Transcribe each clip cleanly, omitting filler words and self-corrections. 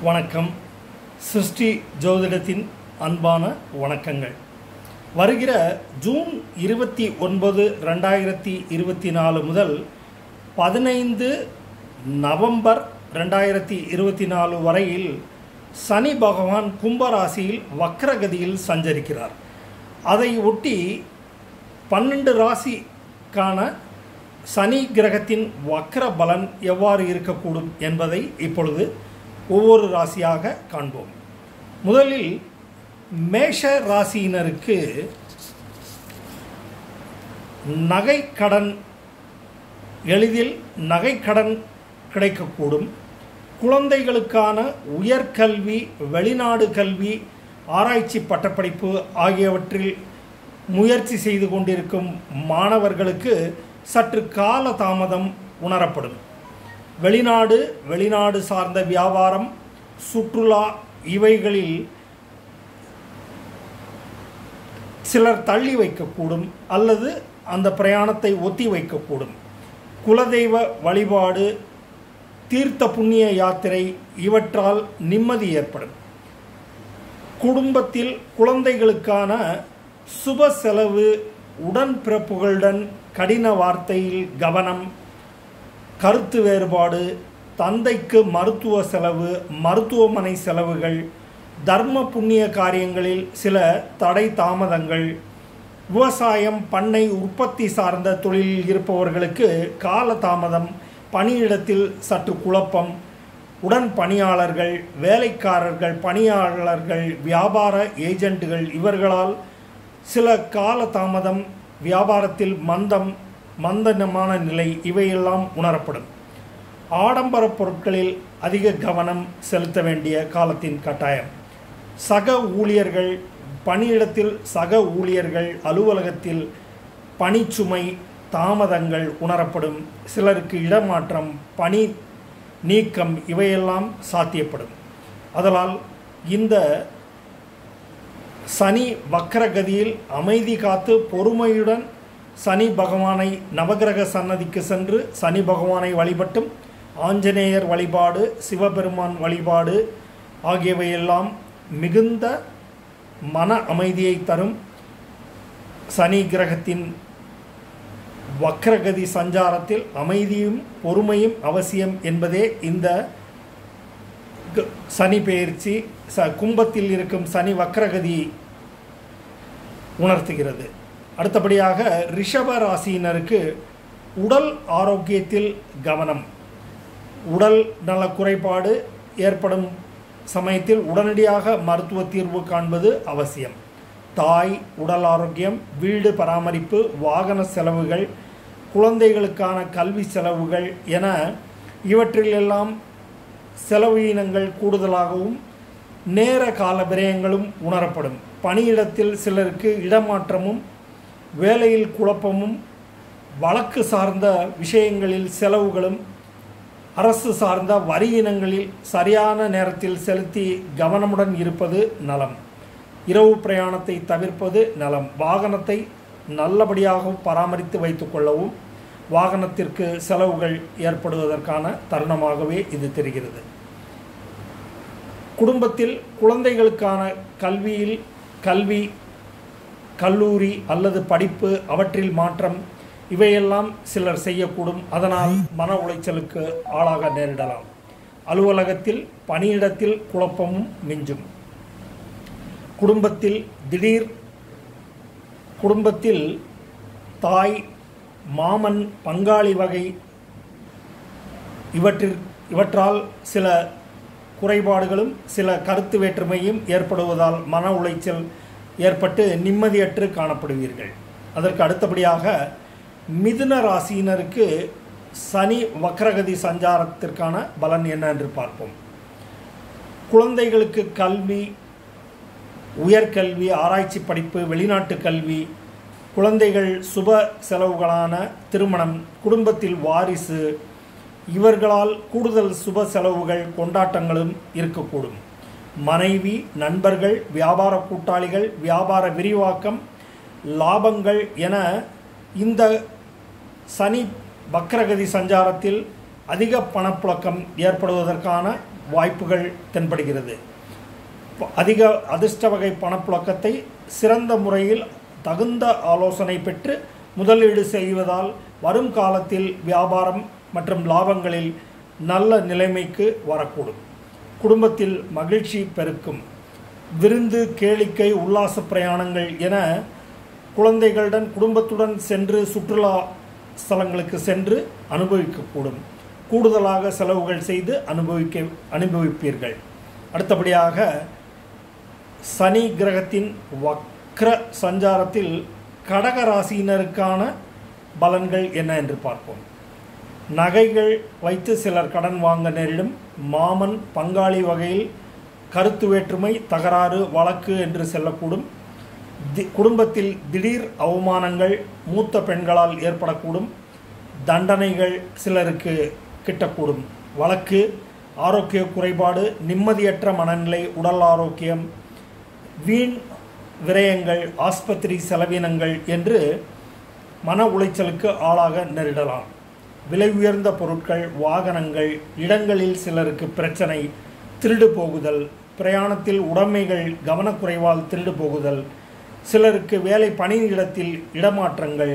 வணக்கம். சிருஷ்டி ஜோதிடத்தின் அன்பான வணக்கங்கள். வருகிற ஜூன் 29, 2024 முதல் 15 நவம்பர் 2024 வரையில் சனி பகவான் கும்பராசியில் வக்ரகதியில் சஞ்சரிக்கிறார். அதை ஒட்டி 12 ராசிக்கான சனி கிரகத்தின் வக்ர பலன் எவ்வாறு இருக்கக்கூடும் என்பதை இப்பொழுது ஒவ்வொரு ராசியாக காண்போம். முதலில் மேஷ ராசியினருக்கு நகைக்கடன், எளிதில் நகைக்கடன் கிடைக்கக்கூடும். குழந்தைகளுக்கான உயர்கல்வி, வெளிநாடு கல்வி, ஆராய்ச்சி பட்டப்படிப்பு ஆகியவற்றில் முயற்சி செய்து கொண்டிருக்கும் மாணவர்களுக்கு சற்று கால தாமதம் உணரப்படும். வெளிநாடு சார்ந்த வியாபாரம், சுற்றுலா இவைகளில் சிலர் தள்ளி வைக்கக்கூடும் அல்லது அந்த பிரயாணத்தை ஒத்தி வைக்கக்கூடும். குலதெய்வ வழிபாடு, தீர்த்த புண்ணிய யாத்திரை இவற்றால் நிம்மதி ஏற்படும். குடும்பத்தில் குழந்தைகளுக்கான சுப செலவு, உடன்பிறப்புகளுடன் கடின வார்த்தையில் கவனம், கருத்து வேறுபாடு, தந்தைக்கு மருத்துவ செலவு, மருத்துவமனை செலவுகள், தர்ம புண்ணிய காரியங்களில் சில தடை தாமதங்கள், விவசாயம், பண்ணை, உற்பத்தி சார்ந்த தொழிலில் இருப்பவர்களுக்கு கால தாமதம், பணியிடத்தில் சற்று குழப்பம், உடன் பணியாளர்கள், வேலைக்காரர்கள், பணியாளர்கள், வியாபார ஏஜென்ட்டுகள் இவர்களால் சில கால தாமதம், வியாபாரத்தில் மந்தமான நிலை இவையெல்லாம் உணரப்படும். ஆடம்பர பொருட்களில் அதிக கவனம் செலுத்த வேண்டிய காலத்தின் கட்டாயம். சக ஊழியர்கள், பணியிடத்தில் சக ஊழியர்கள், அலுவலகத்தில் பணிச்சுமை தாமதங்கள் உணரப்படும். சிலருக்கு இடமாற்றம், பணி நீக்கம் இவையெல்லாம் சாத்தியப்படும். அதனால் இந்த சனி வக்ரகதியில் அமைதி காத்து பொறுமையுடன் சனி பகவானை நவகிரக சன்னதிக்கு சென்று சனி பகவானை வழிபட்டும் ஆஞ்சநேயர் வழிபாடு, சிவபெருமான் வழிபாடு ஆகியவையெல்லாம் மிகுந்த மன அமைதியை தரும். சனி கிரகத்தின் வக்ரகதி சஞ்சாரத்தில் அமைதியும் பொறுமையும் அவசியம் என்பதே இந்த சனி பெயர்ச்சி கும்பத்தில் இருக்கும் சனி வக்ரகதி உணர்த்துகிறது. அடுத்தபடியாக ரிஷப ராசியினருக்கு உடல் ஆரோக்கியத்தில் கவனம். உடல் நல குறைபாடு ஏற்படும் சமயத்தில் உடனடியாக மருத்துவ தீர்வு காண்பது அவசியம். தாய் உடல் ஆரோக்கியம், வீடு பராமரிப்பு, வாகன செலவுகள், குழந்தைகளுக்கான கல்வி செலவுகள் என இவற்றிலெல்லாம் செலவினங்கள் கூடுதலாகவும் நேர கால விரயங்களும் உணரப்படும். பணியிடத்தில் சிலருக்கு இடமாற்றமும், வேலையில் குழப்பமும், வழக்கு சார்ந்த விஷயங்களில் செலவுகளும், அரசு சார்ந்த வரி இனங்களில் சரியான நேரத்தில் செலுத்தி கவனமுடன் இருப்பது நலம். இரவு பிரயாணத்தை தவிர்ப்பது நலம். வாகனத்தை நல்லபடியாக பராமரித்து வைத்து கொள்ளவும் வாகனத்திற்கு செலவுகள் ஏற்படுவதற்கான தருணமாகவே இது தெரிகிறது. குடும்பத்தில் குழந்தைகளுக்கான கல்வி, கல்லூரி அல்லது படிப்பு அவற்றில் மாற்றம் இவையெல்லாம் சிலர் செய்யக்கூடும். அதனால் மன உளைச்சலுக்கு ஆளாக நேரிடலாம். அலுவலகத்தில் பணியிடத்தில் குழப்பமும் மிஞ்சும். குடும்பத்தில் தாய், மாமன், பங்காளி வகை இவற்றால் சில குறைபாடுகளும் சில கருத்து வேற்றுமையும் ஏற்படுவதால் மன உளைச்சல் ஏற்பட்டு நிம்மதியற்று காணப்படுவீர்கள். அதற்கு அடுத்தபடியாக மிதுன ராசியினருக்கு சனி வக்ரகதி சஞ்சாரத்திற்கான பலன் என்ன என்று பார்ப்போம். குழந்தைகளுக்கு கல்வி, உயர்கல்வி, ஆராய்ச்சி படிப்பு, வெளிநாட்டு கல்வி, குழந்தைகள் சுப செலவுகளான திருமணம், குடும்பத்தில் வாரிசு இவர்களால் கூடுதல் சுப செலவுகள், கொண்டாட்டங்களும் இருக்கக்கூடும். மனைவி, நண்பர்கள், வியாபார கூட்டாளிகள், வியாபார விரிவாக்கம், லாபங்கள் என இந்த சனி வக்ரகதி சஞ்சாரத்தில் அதிக பணப்புழக்கம் ஏற்படுவதற்கான வாய்ப்புகள் தென்படுகிறது. அதிக அதிர்ஷ்ட வகை பணப்புழக்கத்தை சிறந்த முறையில் தகுந்த ஆலோசனை பெற்று முதலீடு செய்வதால் வரும் காலத்தில் வியாபாரம் மற்றும் லாபங்களில் நல்ல நிலைமைக்கு வரக்கூடும். குடும்பத்தில் மகிழ்ச்சி பெருக்கும். விருந்து, கேளிக்கை, உல்லாச பிரயாணங்கள் என குழந்தைகளுடன் குடும்பத்துடன் சென்று சுற்றுலா ஸ்தலங்களுக்கு சென்று அனுபவிக்கக்கூடும். கூடுதலாக செலவுகள் செய்து அனுபவிப்பீர்கள். அடுத்தபடியாக சனி கிரகத்தின் வக்ர சஞ்சாரத்தில் கடக ராசியினருக்கான பலன்கள் என்ன என்று பார்ப்போம். நகைகள் வைத்து சிலர் கடன் வாங்க நேரிடும். மாமன் பங்காளி வகையில் கருத்து வேற்றுமை, தகராறு, வழக்கு என்று செல்லக்கூடும். குடும்பத்தில் திடீர் அவமானங்கள் மூத்த பெண்களால் ஏற்படக்கூடும். தண்டனைகள் சிலருக்கு கிட்டக்கூடும். வழக்கு, ஆரோக்கிய குறைபாடு, நிம்மதியற்ற மனநிலை, உடல் ஆரோக்கியம், வீண் விரயங்கள், ஆஸ்பத்திரி செலவினங்கள் என்று மன உளைச்சலுக்கு ஆளாக நேரிடலாம். விலை உயர்ந்த பொருட்கள், வாகனங்கள், இடங்களில் சிலருக்கு பிரச்சனை, திருடு போகுதல், பிரயாணத்தில் உடைமைகள் கவனக்குறைவால் திருடு போகுதல், சிலருக்கு வேலை பணியிடத்தில் இடமாற்றங்கள்,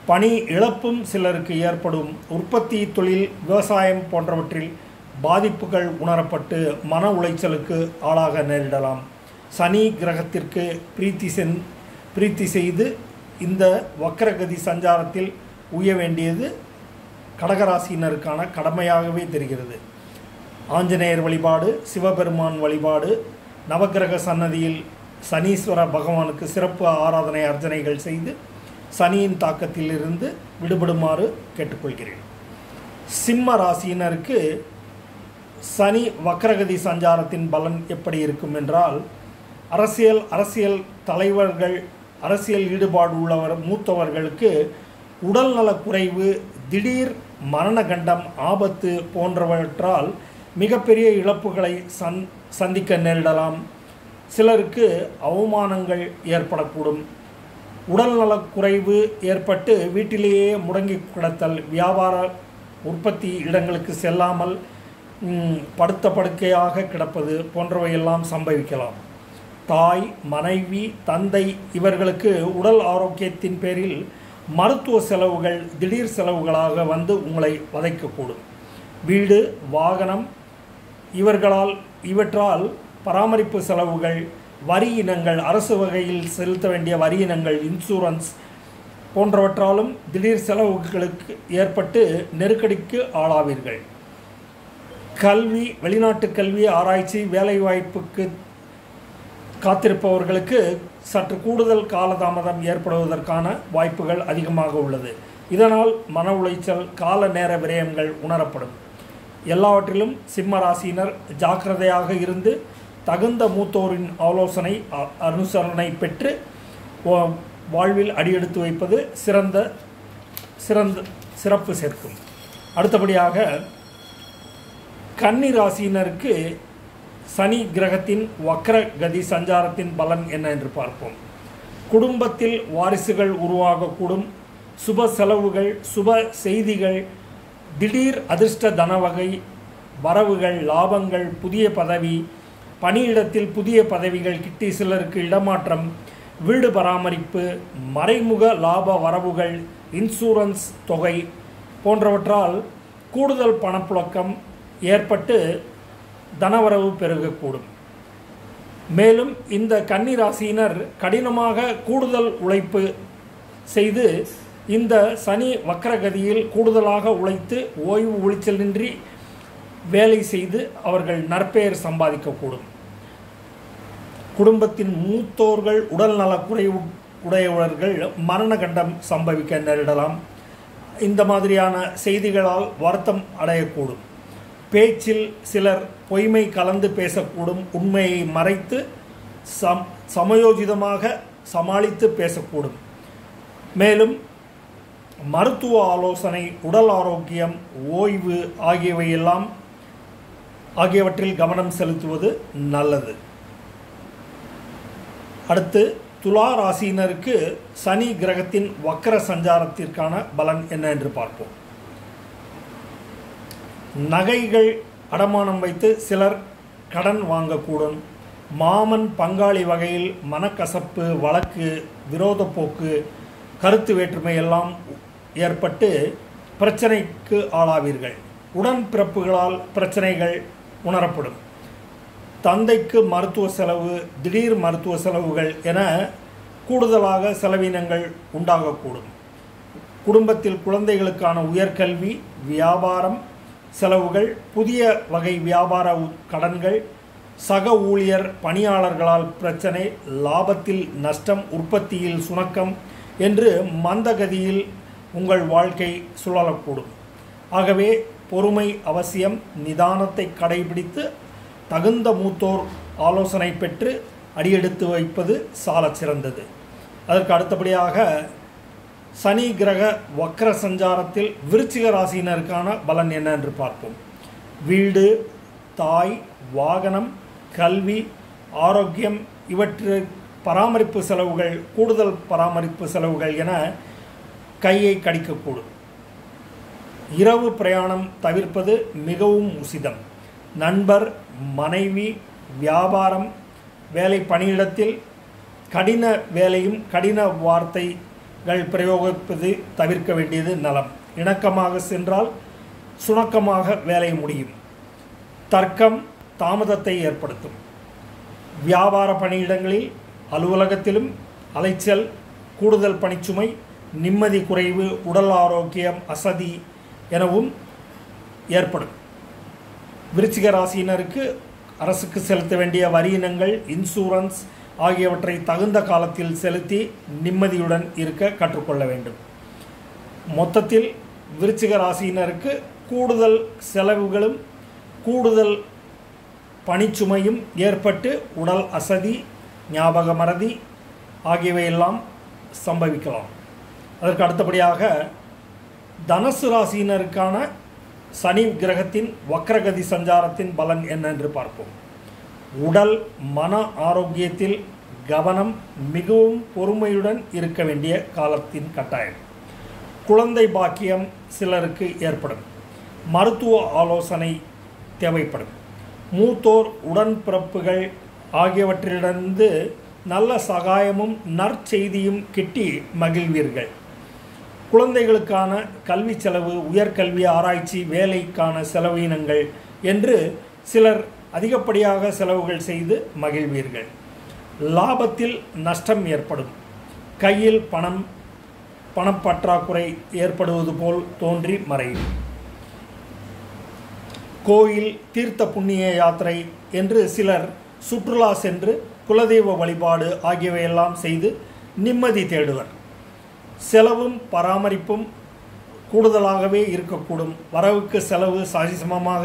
பணி இழப்பும் சிலருக்கு ஏற்படும். உற்பத்தி தொழில், விவசாயம் போன்றவற்றில் பாதிப்புகள் உணரப்பட்டு மன உளைச்சலுக்கு ஆளாக நேரிடலாம். சனி கிரகத்திற்கு பிரீத்தி செய்து இந்த வக்ரகதி சஞ்சாரத்தில் உய்ய வேண்டியது கடகராசியினருக்கான கடமையாகவே தெரிகிறது. ஆஞ்சநேயர் வழிபாடு, சிவபெருமான் வழிபாடு, நவக்கிரக சன்னதியில் சனீஸ்வர பகவானுக்கு சிறப்பு ஆராதனை அர்ச்சனைகள் செய்து சனியின் தாக்கத்திலிருந்து விடுபடுமாறு கேட்டுக்கொள்கிறேன். சிம்ம ராசியினருக்கு சனி வக்ரகதி சஞ்சாரத்தின் பலன் எப்படி இருக்கும் என்றால், அரசியல் தலைவர்கள், அரசியல் ஈடுபாடு உள்ளவர் மூத்தவர்களுக்கு உடல்நலக் குறைவு, திடீர் மரணகண்டம், ஆபத்து போன்றவற்றால் மிகப்பெரிய இழப்புகளை சந்திக்க நேரிடலாம். சிலருக்கு அவமானங்கள் ஏற்படக்கூடும். உடல்நலக் குறைவு ஏற்பட்டு வீட்டிலேயே முடங்கி கிடத்தல், வியாபார உற்பத்தி இடங்களுக்கு செல்லாமல் படுத்த படுக்கையாக கிடப்பது போன்றவையெல்லாம் சம்பவிக்கலாம். தாய், மனைவி, தந்தை இவர்களுக்கு உடல் ஆரோக்கியத்தின் பேரில் மருத்துவ செலவுகள் திடீர் செலவுகளாக வந்து உங்களை வதைக்கக்கூடும். வீடு, வாகனம் இவற்றால் பராமரிப்பு செலவுகள், வரி இனங்கள், அரசு வகையில் செலுத்த வேண்டிய வரி இனங்கள், இன்சூரன்ஸ் போன்றவற்றாலும் திடீர் செலவுகளுக்கு ஏற்பட்டு நெருக்கடிக்கு ஆளாவீர்கள். கல்வி, வெளிநாட்டு கல்வி, ஆராய்ச்சி, வேலைவாய்ப்புக்கு காத்திருப்பவர்களுக்கு சற்று கூடுதல் காலதாமதம் ஏற்படுவதற்கான வாய்ப்புகள் அதிகமாக உள்ளது. இதனால் மன உளைச்சல், கால நேர விரயங்கள் உணரப்படும். எல்லாவற்றிலும் சிம்ம ராசியினர் ஜாக்கிரதையாக இருந்து தகுந்த மூத்தோரின் ஆலோசனை அனுசரணை பெற்று வாழ்வில் அடியெடுத்து வைப்பது சிறப்பு சேர்க்கும். அடுத்தபடியாக கன்னி ராசியினருக்கு சனி கிரகத்தின் வக்ரகதி சஞ்சாரத்தின் பலன் என்ன என்று பார்ப்போம். குடும்பத்தில் வாரிசுகள் உருவாகக்கூடும். சுப செலவுகள், சுப செய்திகள், திடீர் அதிர்ஷ்ட தனவகை வரவுகள், லாபங்கள், புதிய பதவி, பணியிடத்தில் புதிய பதவிகள் கிட்டி சிலருக்கு இடமாற்றம், வீடு பராமரிப்பு, மறைமுக லாப வரவுகள், இன்சூரன்ஸ் தொகை போன்றவற்றால் கூடுதல் பணப்புழக்கம் ஏற்பட்டு தனவரவு பெருகக்கூடும். மேலும் இந்த கன்னி ராசியினர் கடினமாக கூடுதல் உழைப்பு செய்து இந்த சனி வக்ரகதியில் கூடுதலாக உழைத்து ஓய்வு ஒளிச்சலின்றி வேலை செய்து அவர்கள் நற்பெயர் சம்பாதிக்கக்கூடும். குடும்பத்தின் மூத்தோர்கள் உடல் நலக்குறைவு உடையவர்கள் மரணகண்டம் சம்பவிக்க நேரிடலாம். இந்த மாதிரியான செய்திகளால் வருத்தம் அடையக்கூடும். பேச்சில் சிலர் பொய்மை கலந்து பேசக்கூடும். உண்மையை மறைத்து சமயோஜிதமாக சமாளித்து பேசக்கூடும். மேலும் மருத்துவ ஆலோசனை, உடல் ஆரோக்கியம், ஓய்வு ஆகியவற்றில் கவனம் செலுத்துவது நல்லது. அடுத்து துலா ராசியினருக்கு சனி கிரகத்தின் வக்ர சஞ்சாரத்திற்கான பலன் என்ன என்று பார்ப்போம். நகைகள் அடமானம் வைத்து சிலர் கடன் வாங்கக்கூடும். மாமன் பங்காளி வகையில் மனக்கசப்பு, வழக்கு, விரோத போக்கு, கருத்து வேற்றுமை எல்லாம் ஏற்பட்டு பிரச்சனைக்கு ஆளாவீர்கள். உடன்பிறப்புகளால் பிரச்சனைகள் உணரப்படும். தந்தைக்கு மருத்துவ செலவு, திடீர் மருத்துவ செலவுகள் என கூடுதலாக செலவினங்கள் உண்டாகக்கூடும். குடும்பத்தில் குழந்தைகளுக்கான உயர்கல்வி, வியாபாரம் செலவுகள், புதிய வகை வியாபார கடன்கள், சக ஊழியர் பணியாளர்களால் பிரச்சனை, லாபத்தில் நஷ்டம், உற்பத்தியில் சுணக்கம் என்று மந்தகதியில் உங்கள் வாழ்க்கை சுழலக்கூடும். ஆகவே பொறுமை அவசியம். நிதானத்தை கடைபிடித்து தகுந்த மூத்தோர் ஆலோசனை பெற்று அடியெடுத்து வைப்பது சாலச் சிறந்தது. அதற்கு அடுத்தபடியாக சனி கிரக வக்ர சஞ்சாரத்தில் விருச்சிக ராசியினருக்கான பலன் என்ன என்று பார்ப்போம். வீடு, தாய், வாகனம், கல்வி, ஆரோக்கியம் இவற்று பராமரிப்பு செலவுகள், கூடுதல் பராமரிப்பு செலவுகள் என கையை கடிக்கக்கூடும். இரவு பிரயாணம் தவிர்ப்பது மிகவும் உசிதம். நண்பர், மனைவி, வியாபாரம், வேலை பணியிடத்தில் கடின வேலையும் கடின வார்த்தைகள் பிரயோகிப்பது தவிர்க்க வேண்டியது நலம். இணக்கமாக சென்றால் சுணக்கமாக வேலை முடியும். தர்க்கம் தாமதத்தை ஏற்படுத்தும். வியாபார பணியிடங்களில், அலுவலகத்திலும் அலைச்சல், கூடுதல் பணிச்சுமை, நிம்மதி குறைவு, உடல் ஆரோக்கியம் அசதி எனவும் ஏற்படும். விருச்சிக ராசியினருக்கு அரசுக்கு செலுத்த வேண்டிய வரியினங்கள், இன்சூரன்ஸ் ஆகியவற்றை தகுந்த காலத்தில் செலுத்தி நிம்மதியுடன் இருக்க கற்றுக்கொள்ள வேண்டும். மொத்தத்தில் விருச்சிக ராசியினருக்கு கூடுதல் செலவுகளும் கூடுதல் பணிச்சுமையும் ஏற்பட்டு உடல் அசதி, ஞாபக மறதி ஆகியவையெல்லாம் சம்பவிக்கலாம். அதற்கு அடுத்தபடியாக தனுசு ராசியினருக்கான சனி கிரகத்தின் வக்ரகதி சஞ்சாரத்தின் பலன் என்ன என்று பார்ப்போம். உடல் மன ஆரோக்கியத்தில் கவனம், மிகவும் பொறுமையுடன் இருக்க வேண்டிய காலத்தின் கட்டாயம். குழந்தை பாக்கியம் சிலருக்கு ஏற்படும். மருத்துவ ஆலோசனை தேவைப்படும். மூத்தோர், உடன்பிறப்புகள் ஆகியவற்றிலிருந்து நல்ல சகாயமும் நற்செய்தியும் கிட்டி மகிழ்வீர்கள். குழந்தைகளுக்கான கல்வி செலவு, உயர்கல்வி, ஆராய்ச்சி, வேலைக்கான செலவினங்கள் என்று சிலர் அதிகப்படியாக செலவுகள் செய்து மகிழ்வீர்கள். லாபத்தில் நஷ்டம் ஏற்படும். கையில் பணப்பற்றாக்குறை ஏற்படுவது போல் தோன்றி மறையும். கோயில், தீர்த்த புண்ணிய யாத்திரை என்று சிலர் சுற்றுலா சென்று குலதெய்வ வழிபாடு ஆகியவையெல்லாம் செய்து நிம்மதி தேடுவர். செலவும் பராமரிப்பும் கூடுதலாகவே இருக்கக்கூடும். வரவுக்கு செலவு சரிசமமாக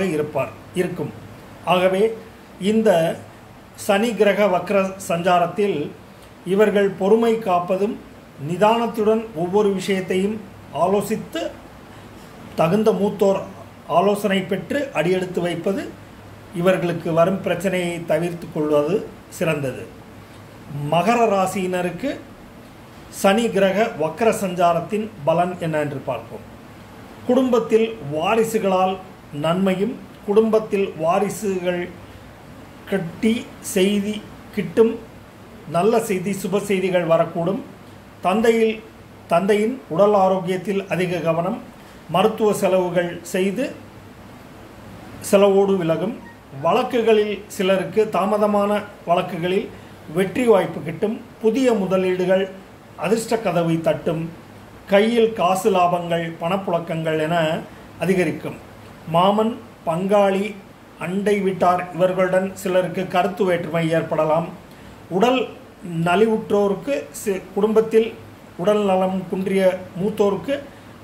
இருக்கும். ஆகவே இந்த சனி கிரக வக்ர சஞ்சாரத்தில் இவர்கள் பொறுமை காப்பதும், நிதானத்துடன் ஒவ்வொரு விஷயத்தையும் ஆலோசித்து தகுந்த மூத்தோர் ஆலோசனை பெற்று அடியெடுத்து வைப்பது இவர்களுக்கு வரும் பிரச்சனையை தவிர்த்து கொள்வது சிறந்தது. மகர ராசியினருக்கு சனி கிரக வக்ர சஞ்சாரத்தின் பலன் என்ன என்று பார்ப்போம். குடும்பத்தில் வாரிசுகளால் நன்மையும், குடும்பத்தில் வாரிசுகள் கிட்டும் நல்ல செய்தி, சுப செய்திகள் வரக்கூடும். தந்தையின் உடல் ஆரோக்கியத்தில் அதிக கவனம். மருத்துவ செலவுகள் செய்து செலவோடு விலகும். வழக்குகளில் சிலருக்கு தாமதமான வழக்குகளில் வெற்றி வாய்ப்பு கிட்டும். புதிய முதலீடுகள் அதிர்ஷ்ட கதவை தட்டும். கையில் காசு லாபங்கள், பணப்புழக்கங்கள் என அதிகரிக்கும். மாமன், பங்காளி, அண்டை வீட்டார் இவர்களுடன் சிலருக்கு கருத்து வேற்றுமை ஏற்படலாம். உடல் நலிவுற்றோருக்கு, குடும்பத்தில் உடல் நலம் குன்றிய மூத்தோருக்கு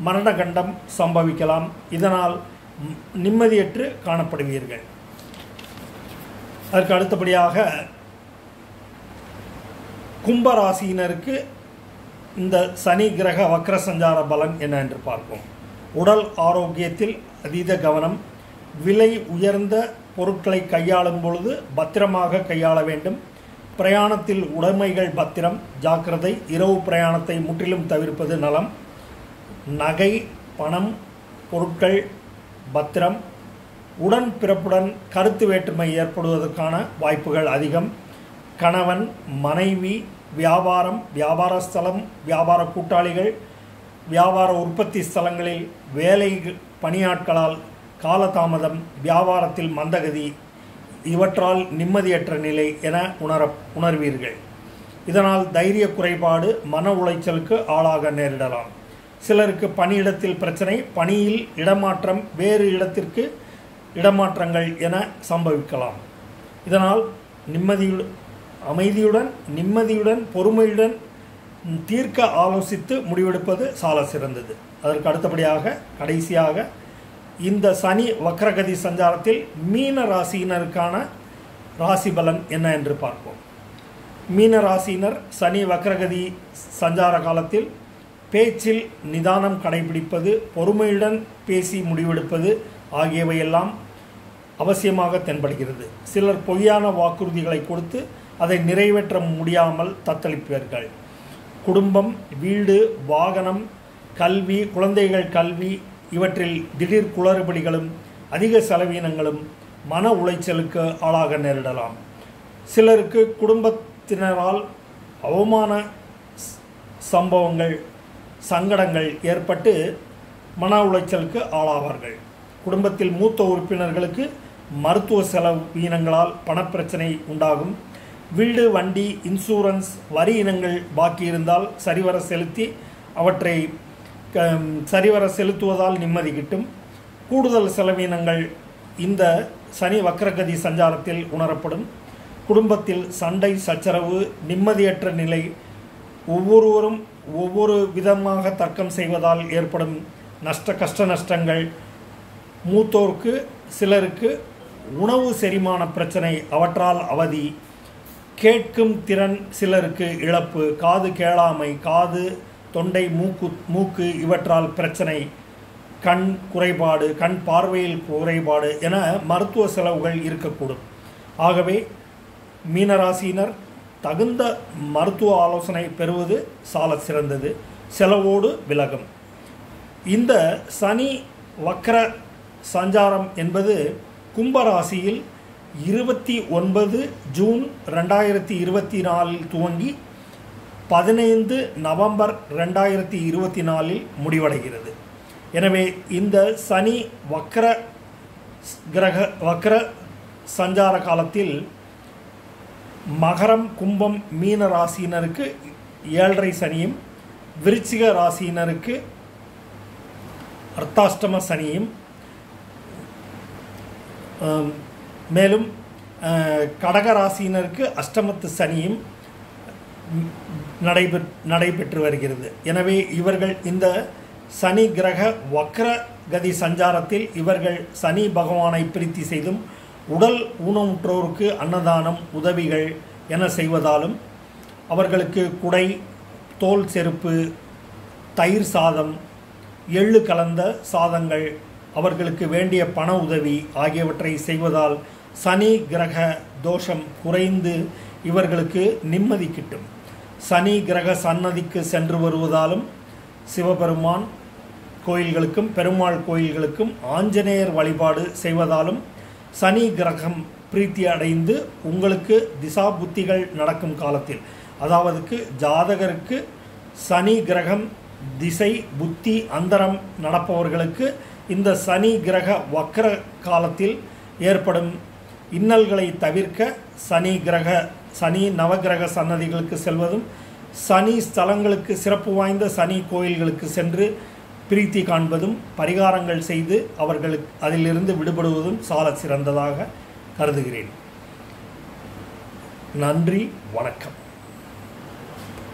மரணகண்டம் சம்பவிக்கலாம். இதனால் நிம்மதியற்று காணப்படுவீர்கள். அதற்கு அடுத்தபடியாக கும்பராசியினருக்கு இந்த சனி கிரக வக்ர சஞ்சார பலன் என்ன என்று பார்ப்போம். உடல் ஆரோக்கியத்தில் அதீத கவனம். விலை உயர்ந்த பொருட்களை கையாளும் பொழுது பத்திரமாக கையாள வேண்டும். பிரயாணத்தில் உடைமைகள் பத்திரம், ஜாக்கிரதை. இரவு பிரயாணத்தை முற்றிலும் தவிர்ப்பது நலம். நகை, பணம், பொருட்கள் பத்திரம். உடன் பிறப்புடன் கருத்து வேற்றுமை ஏற்படுவதற்கான வாய்ப்புகள் அதிகம். கணவன், மனைவி, வியாபாரம், வியாபார ஸ்தலம், வியாபார கூட்டாளிகள், வியாபார உற்பத்தி ஸ்தலங்களில் வேலை பணியாட்களால் காலதாமதம், வியாபாரத்தில் மந்தகதி, இவற்றால் நிம்மதியற்ற நிலை என உணர்வீர்கள். இதனால் தைரிய குறைபாடு, மன உளைச்சலுக்கு ஆளாக நேரிடலாம். சிலருக்கு பணியிடத்தில் பிரச்சனை, பணியில் இடமாற்றம், வேறு இடத்திற்கு இடமாற்றங்கள் என சம்பவிக்கலாம். இதனால் நிம்மதியுடன் பொறுமையுடன் தீர்க்க ஆலோசித்து முடிவெடுப்பது சால சிறந்தது. அதற்கு அடுத்தபடியாக கடைசியாக இந்த சனி வக்ரகதி சஞ்சாரத்தில் மீன ராசியினருக்கான ராசி பலன் என்ன என்று பார்ப்போம். மீன ராசியினர் சனி வக்ரகதி சஞ்சார காலத்தில் பேச்சில் நிதானம் கடைபிடிப்பது, பொறுமையுடன் பேசி முடிவெடுப்பது ஆகியவையெல்லாம் அவசியமாக தென்படுகிறது. சிலர் பொய்யான வாக்குறுதிகளை கொடுத்து அதை நிறைவேற்ற முடியாமல் தத்தளிப்பீர்கள். குடும்பம், வீடு, வாகனம், கல்வி, குழந்தைகள் கல்வி இவற்றில் திடீர் குளறுபடிகளும் அதிக செலவீனங்களும் மன உளைச்சலுக்கு ஆளாக நேரிடலாம். சிலருக்கு குடும்பத்தினரால் அவமான சம்பவங்கள், சங்கடங்கள் ஏற்பட்டு மன உளைச்சலுக்கு ஆளாவார்கள். குடும்பத்தில் மூத்த உறுப்பினர்களுக்கு மருத்துவ செலவீனங்களால் பணப்பிரச்சனை உண்டாகும். வீடு, வண்டி, இன்சூரன்ஸ், வரி இனங்கள் பாக்கி இருந்தால் சரிவர செலுத்தி அவற்றை சரிவர செலுத்துவதால் நிம்மதி கிட்டும். கூடுதல் செலவீனங்கள் இந்த சனி வக்ரகதி சஞ்சாரத்தில் உணரப்படும். குடும்பத்தில் சண்டை, சச்சரவு, நிம்மதியற்ற நிலை, ஒவ்வொருவரும் ஒவ்வொரு விதமாக தர்க்கம் செய்வதால் ஏற்படும் கஷ்ட நஷ்டங்கள், மூத்தோருக்கு சிலருக்கு உணவு செரிமான பிரச்சனை, அவற்றால் அவதி, கேட்கும் திறன் சிலருக்கு இழப்பு, காது கேளாமை, காது, தொண்டை, மூக்கு இவற்றால் பிரச்சனை, கண் குறைபாடு, கண் பார்வையில் குறைபாடு என மருத்துவ செலவுகள் இருக்கக்கூடும். ஆகவே மீனராசியினர் தகுந்த மருத்துவ ஆலோசனை பெறுவது சால சிறந்தது, செலவோடு விலகும். இந்த சனி வக்ர சஞ்சாரம் என்பது கும்பராசியில் 29 ஜூன் 2024 துவங்கி 15 நவம்பர் 2024 முடிவடைகிறது. எனவே இந்த சனி வக்ர சஞ்சார காலத்தில் மகரம், கும்பம், மீன ராசியினருக்கு 7.5 சனியும், விருச்சிக ராசியினருக்கு அர்த்தாஷ்டம சனியும், மேலும் கடக ராசியினருக்கு அஷ்டமத்து சனியும் நடைபெற்று வருகிறது. எனவே இவர்கள் இந்த சனி கிரக வக்ரகதி சஞ்சாரத்தில் இவர்கள் சனி பகவானை பிரீத்தி செய்தும், உடல் ஊனமுற்றோருக்கு அன்னதானம், உதவிகள் என செய்வதாலும், அவர்களுக்கு குடை, தோல் செருப்பு, தயிர் சாதம், எள்ளு கலந்த சாதங்கள், அவர்களுக்கு வேண்டிய பண உதவி ஆகியவற்றை செய்வதால் சனி கிரக தோஷம் குறைந்து இவர்களுக்கு நிம்மதி கிட்டும். சனி கிரக சன்னதிக்கு சென்று வருவதாலும், சிவபெருமான் கோயில்களுக்கும் பெருமாள் கோயில்களுக்கும் ஆஞ்சநேயர் வழிபாடு செய்வதாலும் சனி கிரகம் பிரீத்தி அடைந்து உங்களுக்கு திசா புத்திகள் நடக்கும் காலத்தில், அதாவது ஜாதகருக்கு சனி கிரகம் திசை புத்தி அந்தரம் நடப்பவர்களுக்கு இந்த சனி கிரக வக்ர காலத்தில் ஏற்படும் இன்னல்களை தவிர்க்க சனி நவகிரக சன்னதிகளுக்கு செல்வதும், சனி ஸ்தலங்களுக்கு சிறப்பு வாய்ந்த சனி கோயில்களுக்கு சென்று பிரீத்தி காண்பதும், பரிகாரங்கள் செய்து அவர்களுக்கு அதிலிருந்து விடுபடுவதும் சால சிறந்ததாக கருதுகிறேன். நன்றி, வணக்கம்.